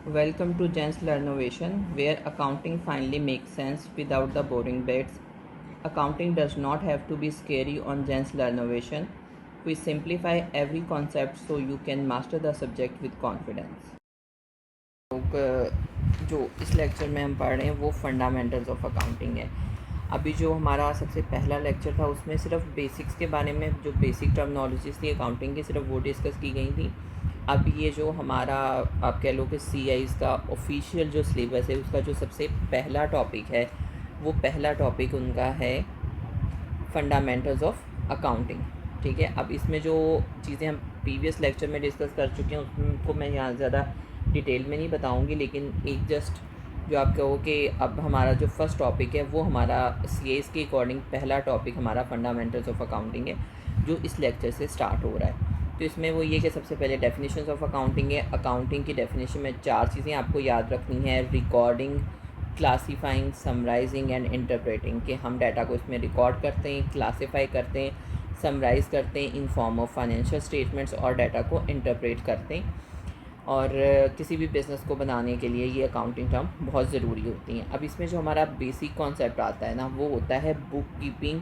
Welcome to Jen's Learnovation, where accounting finally makes sense without the boring bits. Accounting does not have to be scary on Jen's Learnovation. We simplify every concept so you can master the subject with confidence. जो इस lecture में हम पढ़ रहे हैं वो fundamentals of accounting है। अभी जो हमारा सबसे पहला लेक्चर था उसमें सिर्फ बेसिक्स के बारे में, जो बेसिक टर्मिनोलॉजीज थी अकाउंटिंग की, सिर्फ वो डिस्कस की गई थी। अब ये जो हमारा आप कह लो कि CIs का ऑफिशियल जो सिलेबस है उसका जो सबसे पहला टॉपिक है वो पहला टॉपिक उनका है फंडामेंटल्स ऑफ अकाउंटिंग। ठीक है, अब इसमें जो चीज़ें हम प्रीवियस लेक्चर में डिस्कस कर चुके हैं उसको मैं यहाँ ज़्यादा डिटेल में नहीं बताऊँगी, लेकिन एक जस्ट जो आप कहो कि अब हमारा जो फर्स्ट टॉपिक है वो हमारा CIs के अकॉर्डिंग पहला टॉपिक हमारा फंडामेंटल्स ऑफ अकाउंटिंग है जो इस लेक्चर से स्टार्ट हो रहा है। तो इसमें वो ये कि सबसे पहले डेफिनेशंस ऑफ अकाउंटिंग है। अकाउंटिंग की डेफिनेशन में 4 चीज़ें आपको याद रखनी है: recording, classifying, summarising and interpreting. कि हम डाटा को इसमें रिकॉर्ड करते हैं, क्लासीफाई करते हैं, समराइज़ करते हैं in form of financial statements और डाटा को इंटरप्रेट करते हैं। और किसी भी बिज़नेस को बनाने के लिए ये अकाउंटिंग टर्म बहुत ज़रूरी होती हैं। अब इसमें जो हमारा बेसिक कॉन्सेप्ट आता है ना वो होता है बुक कीपिंग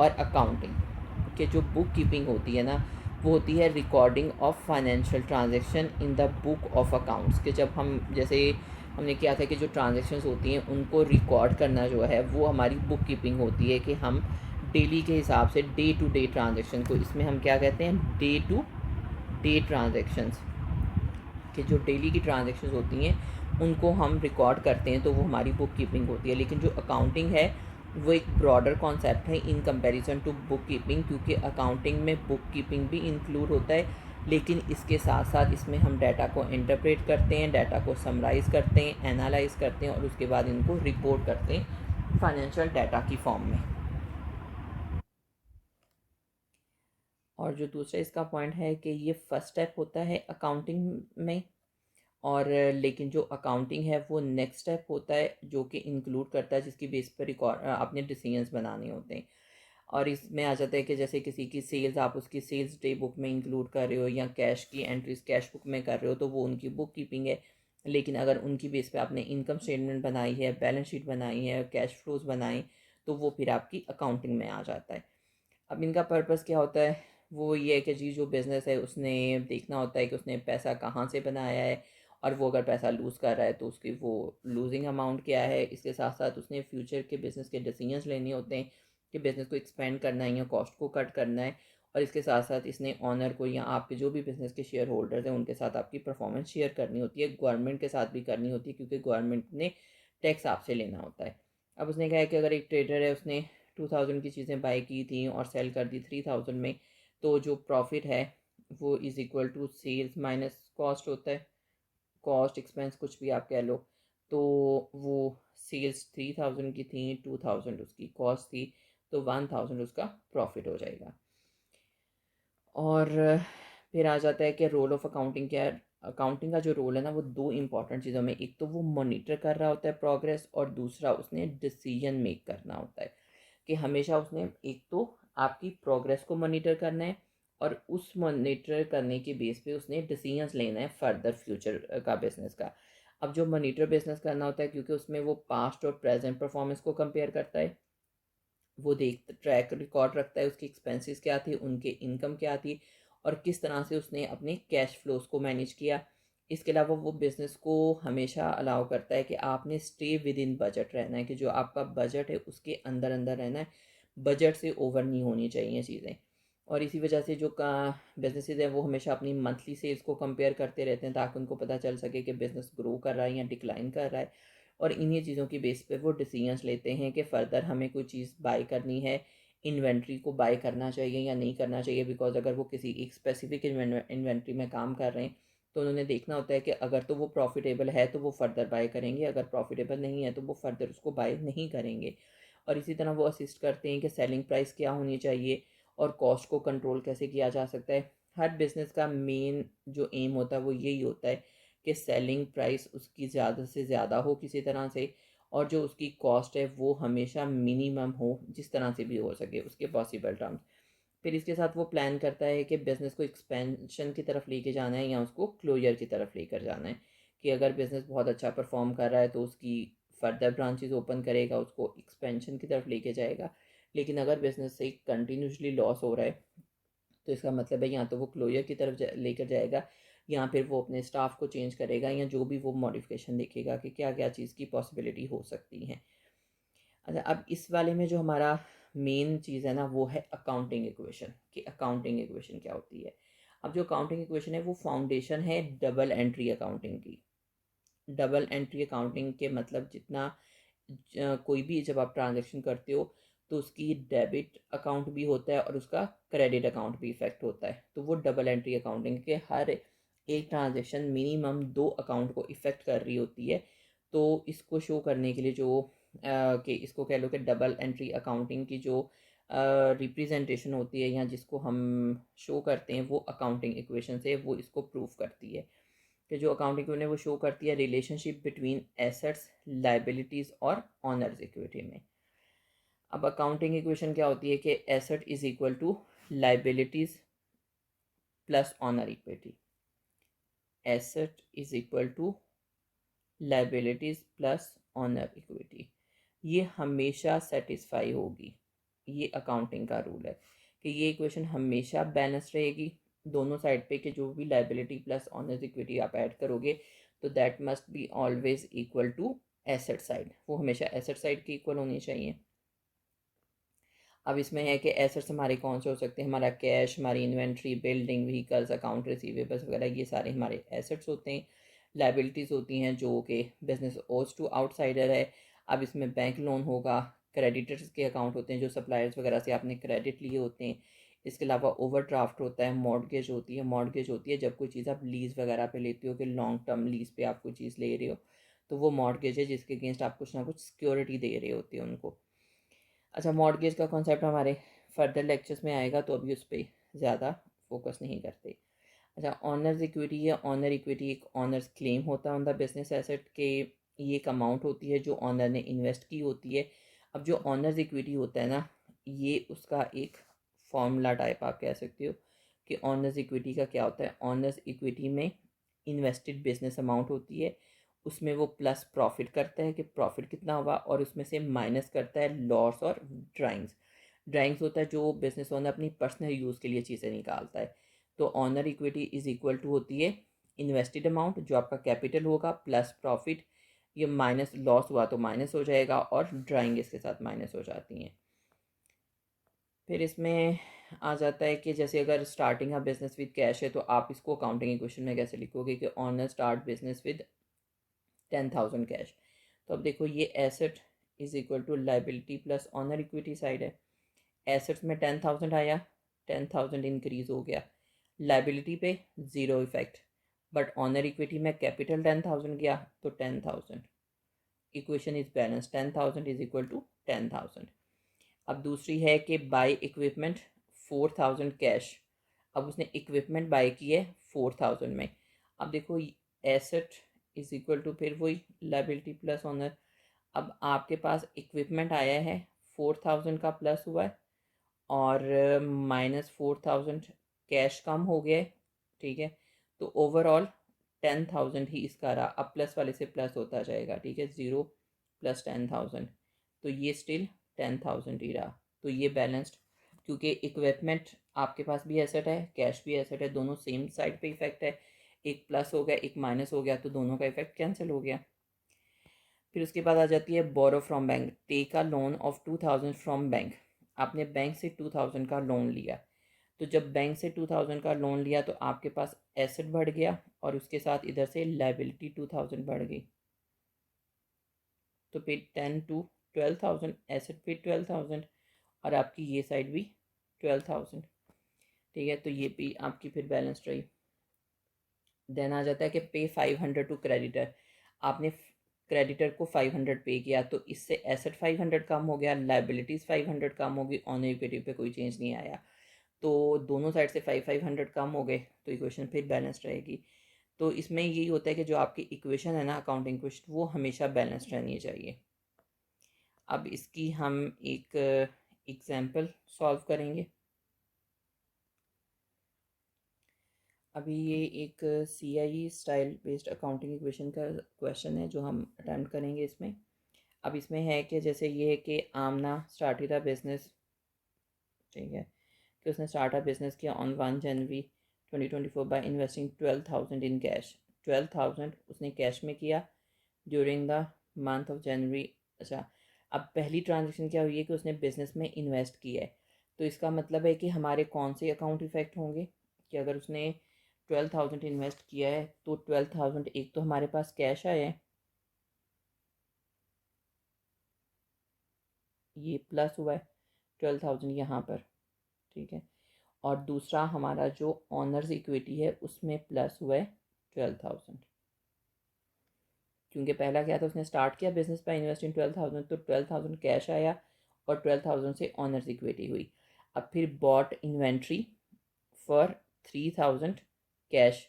और अकाउंटिंग। कि जो बुक कीपिंग होती है ना वो होती है recording of financial transaction in the book of accounts. कि जब हम जैसे हमने किया था कि जो ट्रांजैक्शंस होती हैं उनको रिकॉर्ड करना जो है वो हमारी बुक कीपिंग होती है। कि हम डेली के हिसाब से डे टू डे ट्रांजैक्शन को इसमें हम क्या कहते हैं, डे टू डे ट्रांजैक्शंस। कि जो डेली की ट्रांजैक्शंस होती हैं उनको हम रिकॉर्ड करते हैं तो वो हमारी बुक कीपिंग होती है। लेकिन जो अकाउंटिंग है वो एक ब्रॉडर कॉन्सेप्ट है in comparison to book keeping, क्योंकि अकाउंटिंग में बुक कीपिंग भी इंक्लूड होता है, लेकिन इसके साथ साथ इसमें हम डाटा को इंटरप्रेट करते हैं, डाटा को समराइज़ करते हैं, एनालाइज करते हैं और उसके बाद इनको रिपोर्ट करते हैं फाइनेंशियल डाटा की फॉर्म में। और जो दूसरा इसका पॉइंट है कि ये फर्स्ट स्टेप होता है अकाउंटिंग में, और लेकिन जो अकाउंटिंग है वो नेक्स्ट स्टेप होता है जो कि इंक्लूड करता है जिसकी बेस पर रिकॉर्ड अपने डिसीजंस बनाने होते हैं। और इसमें आ जाता है कि जैसे किसी की सेल्स आप उसकी सेल्स डे बुक में इंक्लूड कर रहे हो या कैश की एंट्रीज कैश बुक में कर रहे हो तो वो उनकी बुक कीपिंग है। लेकिन अगर उनकी बेस पे आपने इनकम स्टेटमेंट बनाई है, बैलेंस शीट बनाई है, कैश फ्लोज बनाए तो वो फिर आपकी अकाउंटिंग में आ जाता है। अब इनका पर्पस क्या होता है, वो ये है कि जी जो बिज़नेस है उसने देखना होता है कि उसने पैसा कहाँ से बनाया है, और वो अगर पैसा लूज़ कर रहा है तो उसकी वो लूजिंग अमाउंट क्या है। इसके साथ साथ उसने फ्यूचर के बिज़नेस के डिसीजंस लेने होते हैं कि बिज़नेस को एक्सपेंड करना है या कॉस्ट को कट करना है। और इसके साथ साथ इसने ऑनर को या आपके जो भी बिज़नेस के शेयर होल्डर्स हैं उनके साथ आपकी परफॉर्मेंस शेयर करनी होती है, गवर्नमेंट के साथ भी करनी होती है क्योंकि गवर्नमेंट ने टैक्स आपसे लेना होता है। अब उसने कहा है कि अगर एक ट्रेडर है उसने 2000 की चीज़ें बाई की थी और सेल कर दी 3000 में, तो जो प्रॉफिट है वो is equal to sales minus cost होता है। कॉस्ट एक्सपेंस कुछ भी आप कह लो, तो वो सेल्स 3000 की थी, 2000 उसकी कॉस्ट थी, तो 1000 उसका प्रॉफिट हो जाएगा। और फिर आ जाता है कि रोल ऑफ अकाउंटिंग क्या है। अकाउंटिंग का जो रोल है ना वो दो इंपॉर्टेंट चीज़ों में, एक तो वो मॉनिटर कर रहा होता है प्रोग्रेस और दूसरा उसने डिसीजन मेक करना होता है। कि हमेशा उसने एक तो आपकी प्रोग्रेस को मॉनिटर करना है और उस मॉनिटर करने के बेस पे उसने डिसीजंस लेना है फर्दर फ्यूचर का बिजनेस का। अब जो मॉनिटर बिजनेस करना होता है क्योंकि उसमें वो पास्ट और प्रेजेंट परफॉर्मेंस को कंपेयर करता है, वो देख ट्रैक रिकॉर्ड रखता है उसकी एक्सपेंसेस क्या थी, उनके इनकम क्या थी और किस तरह से उसने अपने कैश फ्लोज को मैनेज किया। इसके अलावा वो बिज़नेस को हमेशा अलाउ करता है कि आपने स्टे विद इन बजट रहना है, कि जो आपका बजट है उसके अंदर अंदर रहना है, बजट से ओवर नहीं होनी चाहिए चीज़ें। और इसी वजह से जो का बिजनेसेस हैं वो हमेशा अपनी मंथली सेल्स को कंपेयर करते रहते हैं ताकि उनको पता चल सके कि बिज़नेस ग्रो कर रहा है या डिक्लाइन कर रहा है। और इन्हीं चीज़ों की बेस पे वो डिसीजंस लेते हैं कि फ़र्दर हमें कोई चीज़ बाय करनी है, इन्वेंट्री को बाय करना चाहिए या नहीं करना चाहिए। बिकॉज अगर वो किसी एक स्पेसिफिक इन्वेंट्री में काम कर रहे हैं तो उन्होंने देखना होता है कि अगर तो वो प्रॉफिटेबल है तो वो फ़र्दर बाय करेंगे, अगर प्रॉफिटेबल नहीं है तो वो फ़र्दर उसको बाय नहीं करेंगे। और इसी तरह वो असिस्ट करते हैं कि सेलिंग प्राइस क्या होनी चाहिए और कॉस्ट को कंट्रोल कैसे किया जा सकता है। हर बिज़नेस का मेन जो एम होता है वो यही होता है कि सेलिंग प्राइस उसकी ज़्यादा से ज़्यादा हो किसी तरह से, और जो उसकी कॉस्ट है वो हमेशा मिनिमम हो जिस तरह से भी हो सके उसके पॉसिबल टर्म्स। फिर इसके साथ वो प्लान करता है कि बिज़नेस को एक्सपेंशन की तरफ लेके जाना है या उसको क्लोजर की तरफ लेकर जाना है। कि अगर बिज़नेस बहुत अच्छा परफॉर्म कर रहा है तो उसकी फर्दर ब्रांचेस ओपन करेगा, उसको एक्सपेंशन की तरफ लेके जाएगा। लेकिन अगर बिज़नेस से कंटिन्यूसली लॉस हो रहा है तो इसका मतलब है या तो वो क्लोजर की तरफ लेकर जाएगा, या फिर वो अपने स्टाफ को चेंज करेगा, या जो भी वो मॉडिफिकेशन देखेगा कि क्या क्या चीज़ की पॉसिबिलिटी हो सकती है। अच्छा, अब इस वाले में जो हमारा मेन चीज़ है ना वो है अकाउंटिंग इक्वेशन, कि अकाउंटिंग इक्वेशन क्या होती है। अब जो अकाउंटिंग इक्वेशन है वो फाउंडेशन है डबल एंट्री अकाउंटिंग की। डबल एंट्री अकाउंटिंग के मतलब जितना कोई भी जब आप ट्रांजैक्शन करते हो तो उसकी डेबिट अकाउंट भी होता है और उसका क्रेडिट अकाउंट भी इफेक्ट होता है। तो वो डबल एंट्री अकाउंटिंग के हर एक ट्रांजैक्शन मिनिमम 2 अकाउंट को इफेक्ट कर रही होती है। तो इसको शो करने के लिए जो कि इसको कह लो कि डबल एंट्री अकाउंटिंग की जो रिप्रेजेंटेशन होती है या जिसको हम शो करते हैं वो अकाउंटिंग इक्वेशन से वो इसको प्रूव करती है। कि जो अकाउंटिंग इक्वेशन है वो शो करती है रिलेशनशिप बिटवीन एसेट्स, लाइबिलिटीज़ और ऑनर्स इक्विटी में। अब अकाउंटिंग इक्वेशन क्या होती है कि asset is equal to liabilities plus owner equity. Asset is equal to liabilities plus owner equity, ये हमेशा सेटिस्फाई होगी। ये अकाउंटिंग का रूल है कि ये इक्वेशन हमेशा बैलेंस रहेगी दोनों साइड पे, कि जो भी लाइबिलिटी प्लस ऑनर्स इक्विटी आप ऐड करोगे तो that must be always equal to asset side, वो हमेशा एसेट साइड की इक्वल होनी चाहिए। अब इसमें है कि एसेट्स हमारे कौन से हो सकते हैं, हमारा कैश, हमारी inventory, building, vehicles, account receivables वगैरह, ये सारे हमारे एसेट्स होते हैं। लाइबिलिटीज़ होती हैं जो कि बिजनेस ओज टू आउटसाइडर है। अब इसमें बैंक लोन होगा, क्रेडिटर्स के अकाउंट होते हैं जो सप्लायर्स वगैरह से आपने क्रेडिट लिए होते हैं। इसके अलावा ओवरड्राफ्ट होता है, मॉर्गेज होती है। मॉर्गेज होती है जब कोई चीज़ आप लीज़ वगैरह पे लेते हो, कि लॉन्ग टर्म लीज़ पे आप कोई चीज़ ले रहे हो, तो वो मॉर्गेज है जिसके अगेंस्ट आप कुछ ना कुछ सिक्योरिटी दे रहे होते हो उनको। अच्छा, मॉर्गेज का कॉन्सेप्ट हमारे फर्दर लेक्चर्स में आएगा तो अभी उस पर ज़्यादा फोकस नहीं करते। अच्छा, ऑनर्स इक्विटी है। ऑनर इक्विटी एक ऑनर्स क्लेम होता है ऑन द बिजनेस एसेट के, ये एक अमाउंट होती है जो ऑनर ने इन्वेस्ट की होती है। अब जो ऑनर्स इक्विटी होता है ना, ये उसका एक फॉर्मूला टाइप आप कह सकते हो कि ऑनर्स इक्विटी का क्या होता है। ऑनर्स इक्विटी में इन्वेस्टेड बिजनेस अमाउंट होती है, उसमें वो प्लस प्रॉफिट करता है कि प्रॉफिट कितना हुआ, और उसमें से माइनस करता है लॉस और ड्राइंग्स। ड्राइंग्स होता है जो बिजनेस ओनर अपनी पर्सनल यूज़ के लिए चीज़ें निकालता है। तो owner equity is equal to होती है इन्वेस्टेड अमाउंट जो आपका कैपिटल होगा प्लस प्रॉफिट, ये माइनस लॉस हुआ तो माइनस हो जाएगा, और ड्राइंग इसके साथ माइनस हो जाती हैं। फिर इसमें आ जाता है कि जैसे अगर स्टार्टिंग का बिजनेस विद कैश है तो आप इसको अकाउंटिंग इक्वेशन में कैसे लिखोगे कि owner start business with 10,000 cash. तो अब देखो ये asset is equal to liability plus owner equity side है। एसेट्स में 10,000 आया, 10,000 इंक्रीज हो गया, लाइबिलिटी पे zero effect, but owner equity में कैपिटल 10,000 गया तो 10,000। Equation is balance, 10,000 is equal to 10,000। अब दूसरी है कि बाय इक्विपमेंट 4,000 कैश। अब उसने इक्विपमेंट बाय की है 4,000 में। अब देखो एसेट इज इक्वल टू फिर वही लाइबिलिटी प्लस ऑनर। अब आपके पास इक्विपमेंट आया है 4,000 का प्लस हुआ है, और -4,000 कैश कम हो गया है, ठीक है। तो ओवरऑल 10,000 ही इसका रहा। अब प्लस वाले से प्लस होता जाएगा, ठीक है, 0 + 10,000, तो ये स्टिल 10,000 ही रहा। तो ये बैलेंस्ड, क्योंकि इक्विपमेंट आपके पास भी एसेट है, कैश भी एसेट है, दोनों सेम साइड पे इफेक्ट है। एक प्लस हो गया एक माइनस हो गया तो दोनों का इफेक्ट कैंसिल हो गया। फिर उसके बाद आ जाती है borrow from bank. Take a loan of 2,000 from bank. आपने बैंक से 2,000 का लोन लिया, तो जब बैंक से 2,000 का लोन लिया तो आपके पास एसेट बढ़ गया और उसके साथ इधर से लाइबिलिटी 2,000 बढ़ गई। तो फिर 10 टू 12,000, एसेट पे 12,000 और आपकी ये साइड भी 12,000, ठीक है। तो ये भी आपकी फिर बैलेंस रही। देन आ जाता है कि पे 500 टू क्रेडिटर। आपने क्रेडिटर को 500 पे किया तो इससे एसेट 500 कम हो गया, लाइबिलिटीज़ 500 कम होगी, ऑन इक्विटी पे कोई चेंज नहीं आया। तो दोनों साइड से 500 कम हो गए तो इक्वेशन फिर बैलेंस रहेगी। तो इसमें यही होता है कि जो आपकी इक्वेशन है ना अकाउंटिंग इक्वेशन, वो हमेशा बैलेंस्ड रहनी चाहिए। अब इसकी हम एक एग्जाम्पल सॉल्व करेंगे। अभी ये एक CIE style based accounting equation का क्वेश्चन है जो हम अटेम्प्ट करेंगे इसमें। अब इसमें है कि जैसे ये है कि आमना स्टार्टेड अ बिजनेस, ठीक है, कि उसने स्टार्ट अ बिजनेस किया on 1 January 2024 by investing 12,000 in cash. 12,000 उसने कैश में किया during the month of January. अच्छा, अब पहली ट्रांजेक्शन क्या हुई है कि उसने बिजनेस में इन्वेस्ट किया है, तो इसका मतलब है कि हमारे कौन से अकाउंट इफेक्ट होंगे कि अगर उसने 12,000 इन्वेस्ट किया है तो 12,000 एक तो हमारे पास कैश आया है, ये प्लस हुआ है 12,000 यहाँ पर, ठीक है, और दूसरा हमारा जो ऑनर्स इक्विटी है उसमें प्लस हुआ है 12,000, क्योंकि पहला क्या था, उसने स्टार्ट किया बिजनेस बाय इन्वेस्टिंग 12,000, तो 12,000 कैश आया और 12,000 से ऑनर्स इक्विटी हुई। अब फिर बॉट इन्वेंट्री फॉर 3,000 कैश,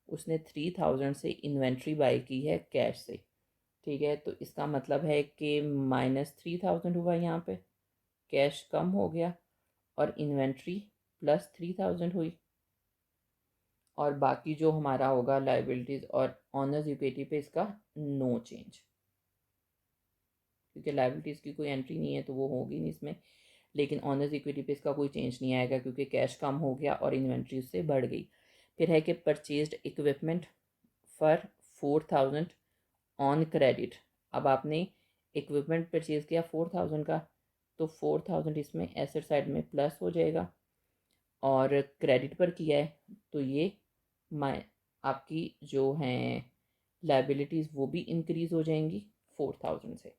उसने 3,000 से इन्वेंट्री बाई की है कैश से, ठीक है, तो इसका मतलब है कि -3,000 हुआ यहाँ पे, कैश कम हो गया और इन्वेंट्री +3,000 हुई, और बाकी जो हमारा होगा लाइबिलिटीज़ और ऑनर्स इक्विटी पे इसका नो चेंज, क्योंकि लाइबिलिटीज़ की कोई एंट्री नहीं है तो वो होगी नहीं इसमें, लेकिन ऑनर्स इक्विटी पे इसका कोई चेंज नहीं आएगा क्योंकि कैश कम हो गया और इन्वेंट्री उससे बढ़ गई। फिर है कि purchased equipment for 4,000 on credit. अब आपने इक्विपमेंट परचेज किया 4,000 का, तो 4,000 इसमें एसेट साइड में प्लस हो जाएगा, और क्रेडिट पर किया है तो ये माइ आपकी जो हैं लाइबिलिटीज़ वो भी इंक्रीज़ हो जाएंगी 4,000 से,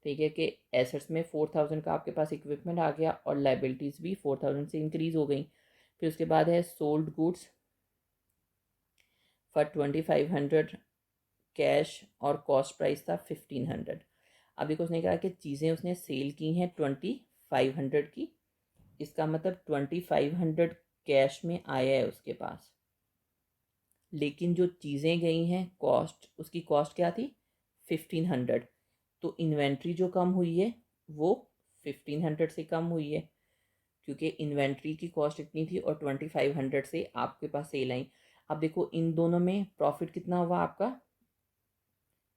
ठीक है, कि एसेट्स में 4,000 का आपके पास इक्विपमेंट आ गया और लाइबिलिटीज़ भी 4,000 से इंक्रीज़ हो गई। फिर उसके बाद है सोल्ड गुड्स फॉर 2,500 कैश और कॉस्ट प्राइस था 1,500। अब देखो उसने कहा कि चीज़ें उसने सेल की हैं 2,500 की, इसका मतलब 2,500 कैश में आया है उसके पास, लेकिन जो चीज़ें गई हैं कॉस्ट, उसकी कॉस्ट क्या थी 1,500, तो इन्वेंट्री जो कम हुई है वो 1,500 से कम हुई है, क्योंकि इन्वेंट्री की कॉस्ट इतनी थी और 2,500 से आपके पास सेल आई। अब देखो इन दोनों में प्रॉफिट कितना हुआ आपका,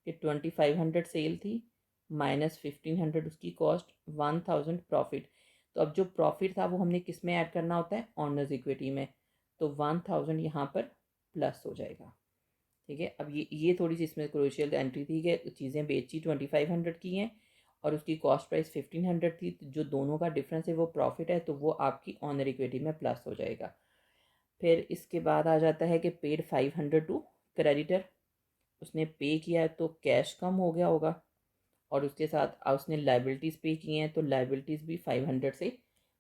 कि 2,500 सेल थी -1,500 उसकी कॉस्ट, 1,000 प्रॉफिट, तो अब जो प्रॉफिट था वो हमने किस में ऐड करना होता है, ऑनर्स इक्विटी में, तो 1,000 यहाँ पर प्लस हो जाएगा, ठीक है। अब ये थोड़ी सी इसमें क्रूशियल एंट्री थी कि चीज़ें बेची 2,500 की हैं और उसकी कॉस्ट प्राइस 1,500 थी, तो जो दोनों का डिफरेंस है वो प्रॉफिट है, तो वो आपकी ऑनर इक्विटी में प्लस हो जाएगा। फिर इसके बाद आ जाता है कि पेड 500 टू क्रेडिटर, उसने पे किया है तो कैश कम हो गया होगा, और उसके साथ उसने लाइबिलिटीज़ पे की हैं तो लाइबिलिटीज़ भी 500 से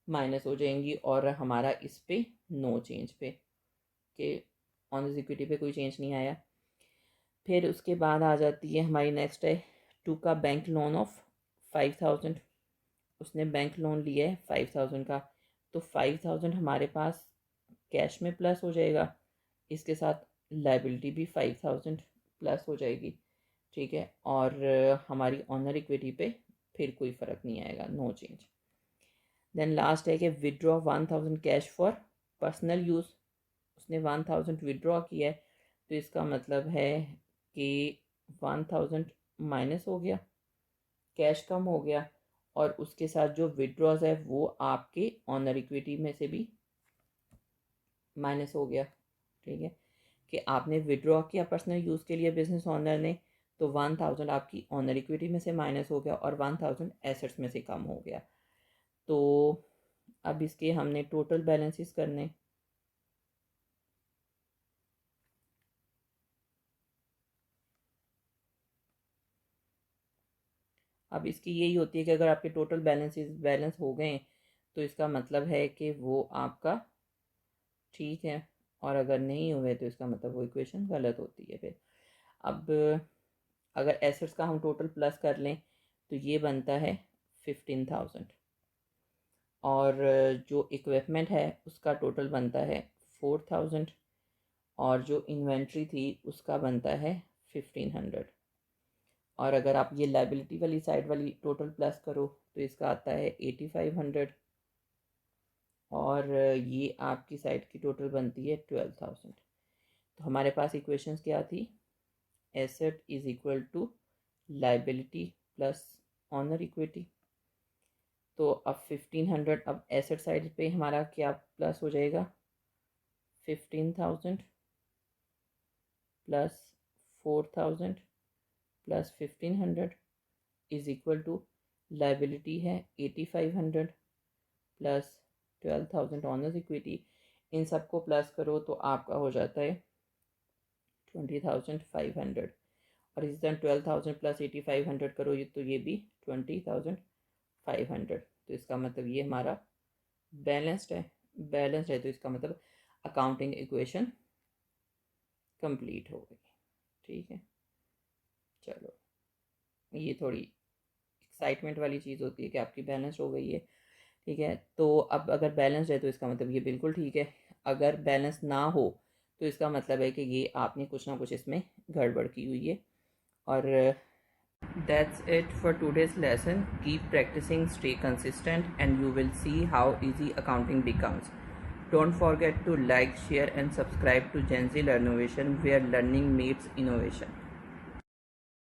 माइनस हो जाएंगी, और हमारा इस पे नो चेंज पे, कि ऑनर्स इक्विटी पे कोई चेंज नहीं आया। फिर उसके बाद आ जाती है हमारी नेक्स्ट है टू का बैंक लोन ऑफ 5,000, उसने बैंक लोन लिया है 5,000 का, तो 5,000 हमारे पास कैश में प्लस हो जाएगा, इसके साथ लाइबिलिटी भी 5,000 प्लस हो जाएगी, ठीक है, और हमारी ऑनर इक्विटी पे फिर कोई फ़र्क नहीं आएगा, नो चेंज। देन लास्ट है कि withdraw 1,000 cash for personal use, उसने 1,000 विदड्रॉ किया है, तो इसका मतलब है कि 1,000 माइनस हो गया, कैश कम हो गया, और उसके साथ जो विदड्रॉज है वो आपके ऑनर इक्विटी में से भी माइनस हो गया, ठीक है, कि आपने विड्रॉ किया पर्सनल यूज़ के लिए बिजनेस ऑनर ने, तो 1,000 आपकी ऑनर इक्विटी में से माइनस हो गया और 1,000 एसेट्स में से कम हो गया। तो अब इसके हमने टोटल बैलेंसेस करने, अब इसकी यही होती है कि अगर आपके टोटल बैलेंस हो गए तो इसका मतलब है कि वो आपका ठीक है, और अगर नहीं हुए तो इसका मतलब वो इक्वेशन गलत होती है। फिर अब अगर एसेट्स का हम टोटल प्लस कर लें तो ये बनता है 15,000, और जो इक्विपमेंट है उसका टोटल बनता है 4,000, और जो इन्वेंट्री थी उसका बनता है 1,500, और अगर आप ये लाइबिलिटी वाली साइड वाली टोटल प्लस करो तो इसका आता है 8,500, और ये आपकी साइड की टोटल बनती है 12,000। तो हमारे पास इक्वेशंस क्या थी, asset is equal to liability plus owner equity. तो अब 1500, अब एसेट साइड पे हमारा क्या प्लस हो जाएगा, 15,000 plus 4,000 plus 1500 is equal to liability है 8500 प्लस 12,000 ऑनर्स इक्विटी। इन सबको प्लस करो तो आपका हो जाता है 20,500, और इस तरह 12,000 प्लस 8,500 करो ये, तो ये भी 20,500। तो इसका मतलब ये हमारा बैलेंस्ड है, तो इसका मतलब अकाउंटिंग इक्वेशन कंप्लीट हो गई। ठीक है, चलो, ये थोड़ी एक्साइटमेंट वाली चीज़ होती है कि आपकी बैलेंस हो गई है। ठीक है, तो अब अगर बैलेंस है तो इसका मतलब ये बिल्कुल ठीक है, अगर बैलेंस ना हो तो इसका मतलब है कि ये आपने कुछ ना कुछ इसमें गड़बड़ की हुई है। और that's it for today's lesson. Keep practicing, stay consistent, and you will see how easy accounting becomes. Don't forget to like, share, and subscribe to Gen Z Learnovation, where learning meets innovation.